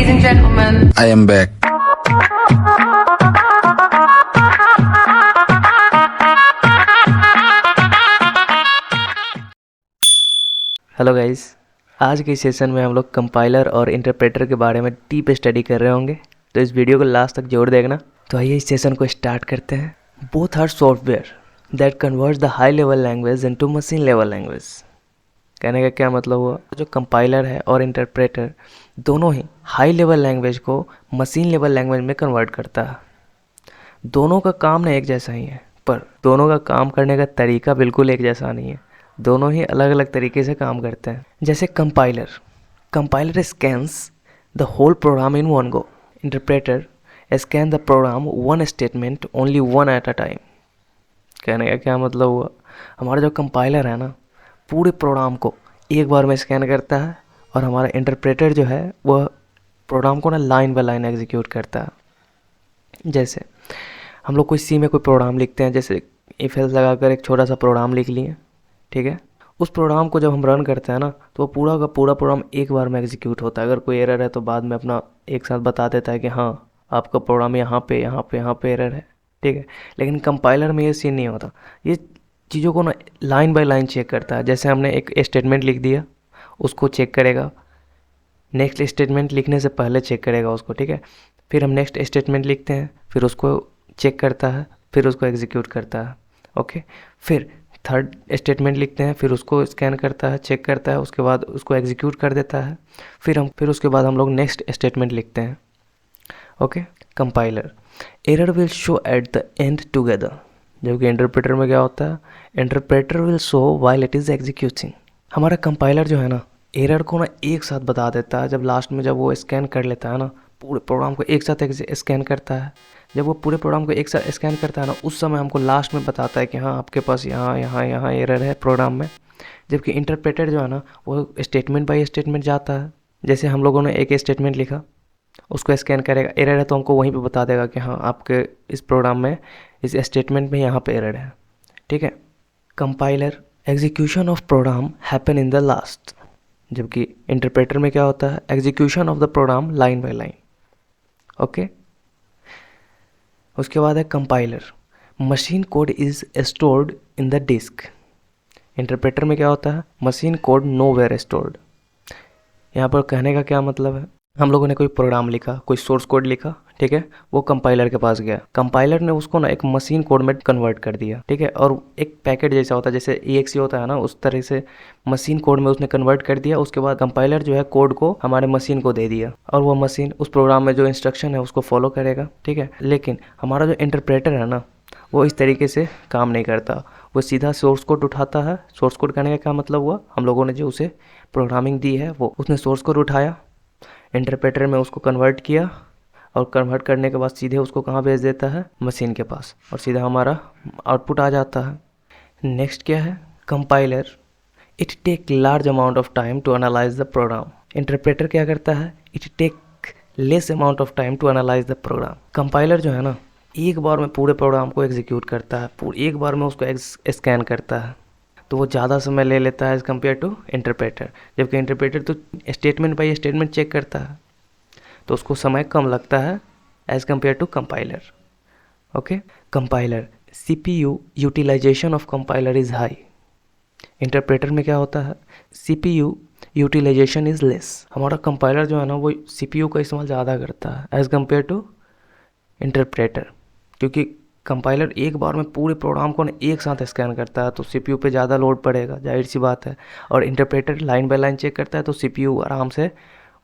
Ladies and gentlemen, I am back. Hello guys, आज के session में हम लोग कंपाइलर और इंटरप्रेटर के बारे में डीप स्टडी कर रहे होंगे, तो इस वीडियो को लास्ट तक जरूर देखना। तो आइए इस सेशन को स्टार्ट करते हैं। Both are software that converts the high level language into machine level language. कहने का क्या मतलब हुआ, जो कंपाइलर है और इंटरप्रेटर दोनों ही हाई लेवल लैंग्वेज को मशीन लेवल लैंग्वेज में कन्वर्ट करता है। दोनों का काम ना एक जैसा ही है, पर दोनों का काम करने का तरीका बिल्कुल एक जैसा नहीं है। दोनों ही अलग अलग तरीके से काम करते हैं। जैसे compiler scans the whole program in one go. Interpreter scan the program one statement only one at a time. कहने का क्या मतलब हुआ, हमारा जो कंपाइलर है ना, पूरे प्रोग्राम को एक बार में स्कैन करता है, और हमारा इंटरप्रेटर जो है वह प्रोग्राम को ना लाइन बाय लाइन एग्जीक्यूट करता है। जैसे हम लोग कोई सी में कोई प्रोग्राम लिखते हैं, जैसे इफ एल्स लगाकर एक छोटा सा प्रोग्राम लिख लिए, ठीक है। उस प्रोग्राम को जब हम रन करते हैं ना, तो वो पूरा का पूरा प्रोग्राम एक बार में एग्जीक्यूट होता है। अगर कोई एरर है तो बाद में अपना एक साथ बता देता है कि हाँ आपका प्रोग्राम यहाँ पे एरर है, ठीक है। लेकिन कंपाइलर में ये सीन नहीं होता। ये चीज़ों को ना लाइन बाय लाइन चेक करता है। जैसे हमने एक स्टेटमेंट लिख दिया, उसको चेक करेगा, नेक्स्ट स्टेटमेंट लिखने से पहले चेक करेगा उसको, ठीक है। फिर हम नेक्स्ट स्टेटमेंट लिखते हैं, फिर उसको चेक करता है, फिर उसको एग्जीक्यूट करता है, ओके। फिर थर्ड स्टेटमेंट लिखते हैं, फिर उसको स्कैन करता है, चेक करता है, उसके बाद उसको एग्जीक्यूट कर देता है। फिर उसके बाद हम लोग नेक्स्ट स्टेटमेंट लिखते हैं, okay. Compiler error will show at the end together, जबकि इंटरप्रेटर में क्या होता है, interpreter will show while it is executing. हमारा कंपाइलर जो है ना, एरर को ना एक साथ बता देता है। जब लास्ट में जब वो स्कैन कर लेता है ना, पूरे प्रोग्राम को एक साथ स्कैन करता है। जब वो पूरे प्रोग्राम को एक साथ स्कैन करता है ना, उस समय हमको लास्ट में बताता है कि हाँ आपके पास यहाँ एरर है प्रोग्राम में। जबकि इंटरप्रेटर जो है ना, वो स्टेटमेंट बाय स्टेटमेंट जाता है। जैसे हम लोगों ने एक स्टेटमेंट लिखा, उसको स्कैन करेगा, एरर है तो हमको वहीं पे बता देगा कि हाँ आपके इस प्रोग्राम में, इस स्टेटमेंट में यहाँ पे एरर है, ठीक है। Compiler execution of program happen in the last, जबकि इंटरप्रेटर में क्या होता है, execution of the program line by line, okay. उसके बाद है compiler machine code is stored in the disk. Interpreter में क्या होता है, machine code nowhere stored. यहाँ पर कहने का क्या मतलब है, हम लोगों ने कोई प्रोग्राम लिखा, कोई सोर्स कोड लिखा, ठीक है। वो कंपाइलर के पास गया, कंपाइलर ने उसको ना एक मशीन कोड में कन्वर्ट कर दिया, ठीक है। और एक पैकेट जैसा होता है, जैसे EXE होता है ना, उस तरह से मशीन कोड में उसने कन्वर्ट कर दिया। उसके बाद कंपाइलर जो है कोड को हमारे मशीन को दे दिया, और वो मशीन उस प्रोग्राम में जो इंस्ट्रक्शन है उसको फॉलो करेगा, ठीक है। लेकिन हमारा जो इंटरप्रेटर है ना, वो इस तरीके से काम नहीं करता। वो सीधा सोर्स कोड उठाता है। सोर्स कोड करने का क्या मतलब हुआ, हम लोगों ने जो उसे प्रोग्रामिंग दी है, वो उसने सोर्स कोड उठाया, इंटरप्रेटर में उसको कन्वर्ट किया, और कन्वर्ट करने के बाद सीधे उसको कहाँ भेज देता है, मशीन के पास, और सीधा हमारा आउटपुट आ जाता है। नेक्स्ट क्या है, compiler it take large amount of time to analyse the program. Interpreter क्या करता है, it take less amount of time to analyse the program. Compiler जो है ना, एक बार में पूरे प्रोग्राम को एग्जीक्यूट करता है, एक बार में उसको स्कैन करता है, तो वो ज़्यादा समय ले लेता है एज़ कम्पेयर टू इंटरप्रेटर। जबकि इंटरप्रेटर तो स्टेटमेंट बाय स्टेटमेंट चेक करता है, तो उसको समय कम लगता है as compare to compiler, okay. Compiler CPU utilisation of compiler is high. Interpreter में क्या होता है, CPU यूटिलाइजेशन इज़ लेस। हमारा कंपाइलर जो है ना, वो CPU का इस्तेमाल ज़्यादा करता है एज़ कम्पेयर टू इंटरप्रेटर, क्योंकि कंपाइलर एक बार में पूरे प्रोग्राम को एक साथ स्कैन करता है, तो CPU पे ज़्यादा लोड पड़ेगा, जाहिर सी बात है। और interpreter line by line check करता है, तो CPU आराम से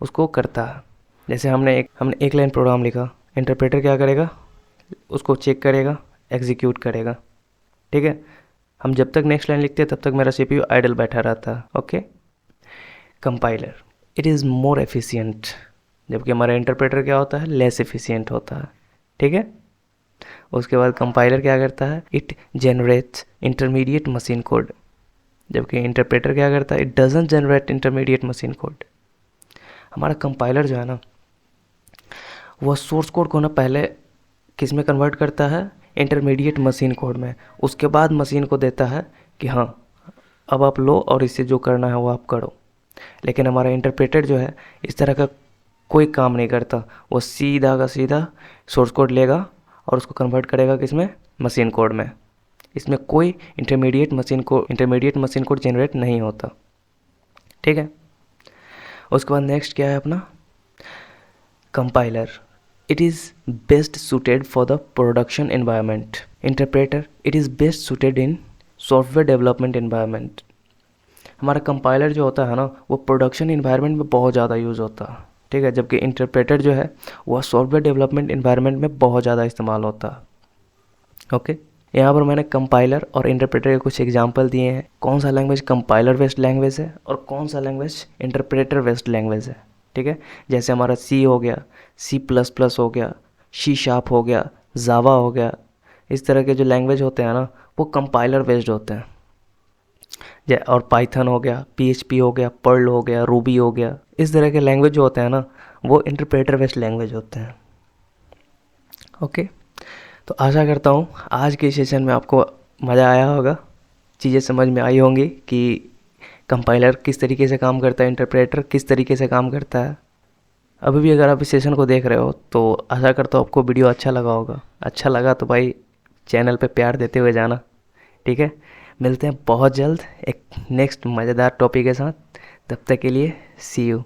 उसको करता है। जैसे हमने एक लाइन प्रोग्राम लिखा, इंटरप्रेटर क्या करेगा, उसको चेक करेगा, एग्जीक्यूट करेगा, ठीक है। हम जब तक नेक्स्ट लाइन लिखते हैं तब तक मेरा CPU आइडल बैठा रहता है, okay. Compiler it is more efficient, जबकि हमारा इंटरप्रेटर क्या होता है, लेस एफिशिएंट होता है, ठीक है। उसके बाद कंपाइलर क्या करता है, it generates intermediate machine code, जबकि इंटरप्रेटर क्या करता है, it doesn't generate intermediate machine code. हमारा कंपाइलर जो है ना, वह सोर्स कोड को ना पहले किस में कन्वर्ट करता है, इंटरमीडिएट मशीन कोड में। उसके बाद मशीन को देता है कि हाँ अब आप लो और इससे जो करना है वो आप करो। लेकिन हमारा इंटरप्रेटर जो है, इस तरह का कोई काम नहीं करता। वो सीधा का सीधा सोर्स कोड लेगा और उसको कन्वर्ट करेगा किसमें, मशीन कोड में। इसमें कोई इंटरमीडिएट मशीन कोड जनरेट नहीं होता। ठीक है। उसके बाद नेक्स्ट क्या है अपना, compiler. It is best suited for the production environment. Interpreter, it is best suited in software development environment. हमारा कंपाइलर जो होता है ना, वो प्रोडक्शन इन्वायरमेंट में बहुत ज़्यादा यूज़ होता है। ठीक है। जबकि इंटरप्रेटर जो है वह सॉफ्टवेयर डेवलपमेंट इन्वायरमेंट में बहुत ज़्यादा इस्तेमाल होता है। ओके। यहाँ पर मैंने कंपाइलर और इंटरप्रेटर के कुछ एग्जांपल दिए हैं, कौन सा लैंग्वेज कंपाइलर बेस्ड लैंग्वेज है और कौन सा लैंग्वेज इंटरप्रेटर बेस्ड लैंग्वेज है। ठीक है। जैसे हमारा सी हो गया, C++ हो गया, C# हो गया, जावा हो गया। इस तरह के जो लैंग्वेज होते हैं ना, वो कंपाइलर बेस्ड होते हैं। और पाइथन हो गया, PHP हो गया, पर्ल हो गया, रूबी हो गया। इस तरह के लैंग्वेज जो होते हैं ना, वो इंटरप्रेटर बेस्ड लैंग्वेज होते हैं। ओके। तो आशा करता हूँ आज के सेशन में आपको मज़ा आया होगा, चीज़ें समझ में आई होंगी कि कंपाइलर किस तरीके से काम करता है, इंटरप्रेटर किस तरीके से काम करता है। अभी भी अगर आप इस सेशन को देख रहे हो तो आशा करता हूँ आपको वीडियो अच्छा लगा होगा। अच्छा लगा तो भाई चैनल पे प्यार देते हुए जाना। ठीक है। मिलते हैं बहुत जल्द एक नेक्स्ट मज़ेदार टॉपिक के साथ। तब तक के लिए सी यू।